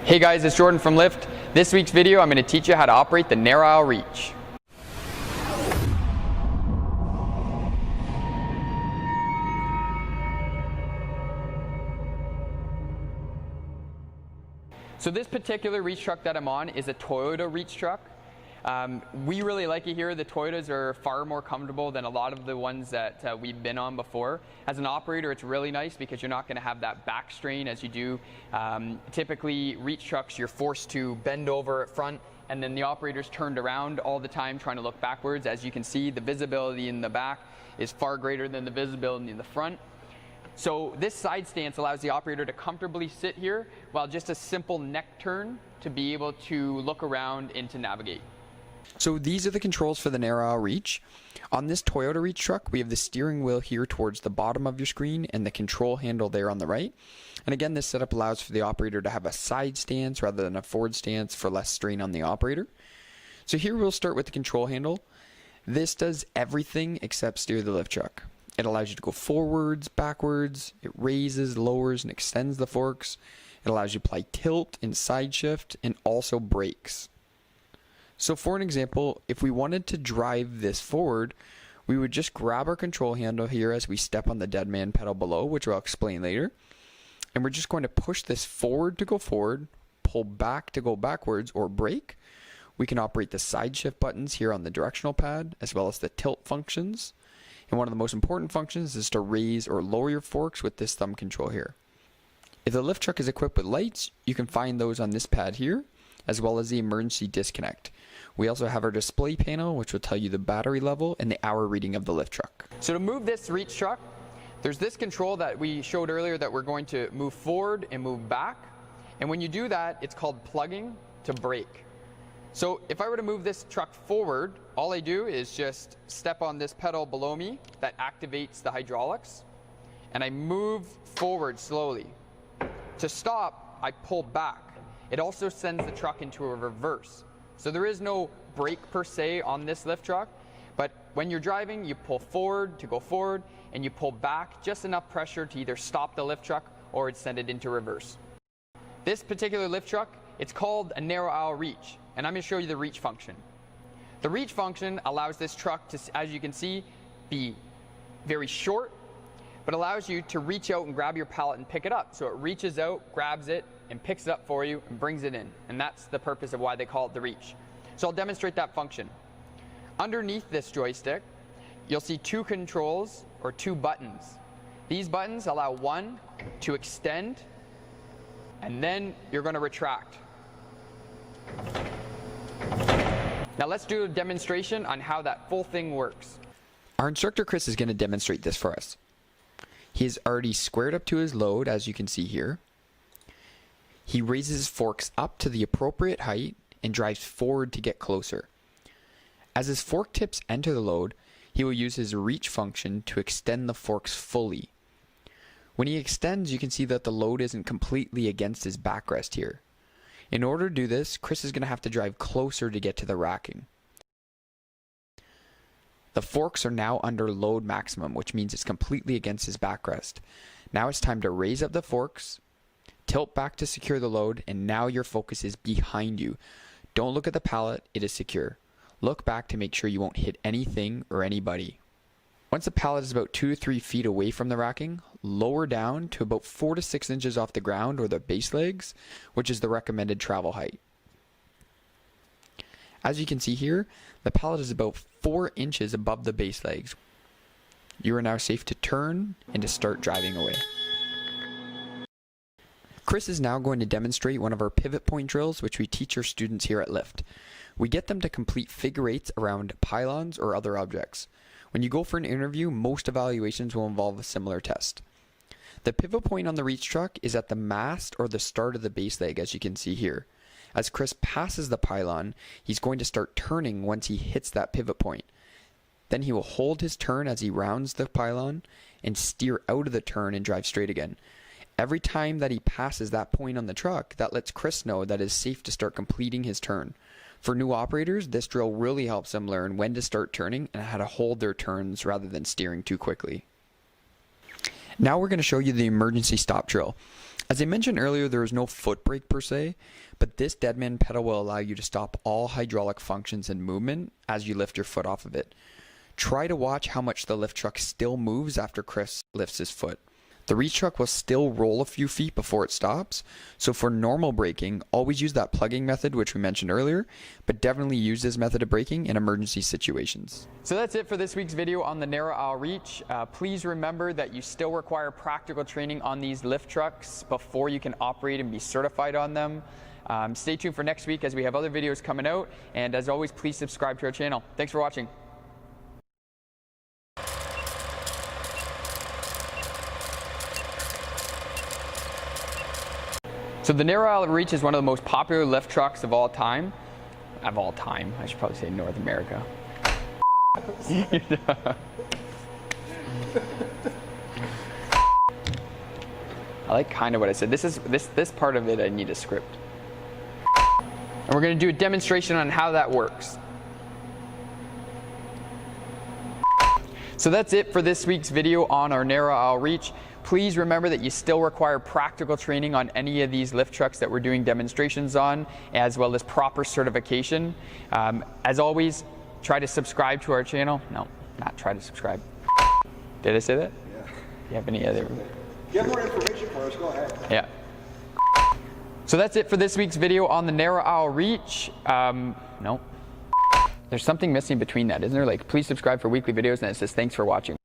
Hey guys, it's Jordan from Lyft. This week's video, I'm going to teach you how to operate the narrow aisle reach. So this particular reach truck that I'm on is a Toyota reach truck. We really like it here. The Toyotas are far more comfortable than a lot of the ones that we've been on before. As an operator, it's really nice because you're not going to have that back strain as you do. Typically, reach trucks, you're forced to bend over at front, and then the operator's turned around all the time trying to look backwards. As you can see, the visibility in the back is far greater than the visibility in the front. So this side stance allows the operator to comfortably sit here while just a simple neck turn to be able to look around and to navigate. So these are the controls for the narrow aisle reach. On this Toyota reach truck, we have the steering wheel here towards the bottom of your screen and the control handle there on the right. And again, this setup allows for the operator to have a side stance rather than a forward stance for less strain on the operator. So here we'll start with the control handle. This does everything except steer the lift truck. It allows you to go forwards, backwards, it raises, lowers, and extends the forks. It allows you to apply tilt and side shift, and also brakes. So for an example, if we wanted to drive this forward, we would just grab our control handle here as we step on the dead man pedal below, which I'll explain later. And we're just going to push this forward to go forward, pull back to go backwards, or brake. We can operate the side shift buttons here on the directional pad, as well as the tilt functions. And one of the most important functions is to raise or lower your forks with this thumb control here. If the lift truck is equipped with lights, you can find those on this pad here, as well as the emergency disconnect. We also have our display panel, which will tell you the battery level and the hour reading of the lift truck. So to move this reach truck, there's this control that we showed earlier that we're going to move forward and move back. And when you do that, it's called plugging to brake. So if I were to move this truck forward, all I do is just step on this pedal below me that activates the hydraulics, and I move forward slowly. To stop, I pull back. It also sends the truck into a reverse. So there is no brake per se on this lift truck, but when you're driving, you pull forward to go forward, and you pull back just enough pressure to either stop the lift truck or send it into reverse. This particular lift truck, it's called a narrow aisle reach, and I'm going to show you the reach function. The reach function allows this truck to, as you can see, be very short, but allows you to reach out and grab your pallet and pick it up. So it reaches out, grabs it, and picks it up for you and brings it in. And that's the purpose of why they call it the reach. So I'll demonstrate that function. Underneath this joystick, you'll see two controls or two buttons. These buttons allow one to extend, and then you're going to retract. Now let's do a demonstration on how that full thing works. Our instructor Chris is going to demonstrate this for us. He's already squared up to his load, as you can see here. He raises his forks up to the appropriate height and drives forward to get closer. As his fork tips enter the load, he will use his reach function to extend the forks fully. When he extends, you can see that the load isn't completely against his backrest here. In order to do this, Chris is going to have to drive closer to get to the racking. The forks are now under load maximum, which means it's completely against his backrest. Now it's time to raise up the forks, tilt back to secure the load, and now your focus is behind you. Don't look at the pallet, it is secure. Look back to make sure you won't hit anything or anybody. Once the pallet is about 2 to 3 feet away from the racking, lower down to about 4 to 6 inches off the ground or the base legs, which is the recommended travel height. As you can see here, the pallet is about 4 inches above the base legs. You are now safe to turn and to start driving away. Chris is now going to demonstrate one of our pivot point drills, which we teach our students here at Lyft. We get them to complete figure eights around pylons or other objects. When you go for an interview, most evaluations will involve a similar test. The pivot point on the reach truck is at the mast or the start of the base leg, as you can see here. As Chris passes the pylon, he's going to start turning once he hits that pivot point. Then he will hold his turn as he rounds the pylon and steer out of the turn and drive straight again. Every time that he passes that point on the truck, that lets Chris know that it's safe to start completing his turn. For new operators, this drill really helps them learn when to start turning and how to hold their turns rather than steering too quickly. Now we're going to show you the emergency stop drill. As I mentioned earlier, there is no foot brake per se, but this deadman pedal will allow you to stop all hydraulic functions and movement as you lift your foot off of it. Try to watch how much the lift truck still moves after Chris lifts his foot. The reach truck will still roll a few feet before it stops, so for normal braking, always use that plugging method which we mentioned earlier, but definitely use this method of braking in emergency situations. So that's it for this week's video on the narrow aisle reach. Please remember that you still require practical training on these lift trucks before you can operate and be certified on them. Stay tuned for next week as we have other videos coming out, and as always, please subscribe to our channel. Thanks for watching. So the narrow aisle reach is one of the most popular lift trucks of all time. I should probably say North America. I like kind of what I said. This part of it I need a script. And we're going to do a demonstration on how that works. So that's it for this week's video on our narrow aisle reach. Please remember that you still require practical training on any of these lift trucks that we're doing demonstrations on, as well as proper certification. As always, try to subscribe to our channel. No, not try to subscribe. Did I say that? Yeah. Do you have any other? If you have more information for us, go ahead. Yeah. So that's it for this week's video on the narrow aisle reach. No. There's something missing between that, isn't there? Like, please subscribe for weekly videos, and it says thanks for watching.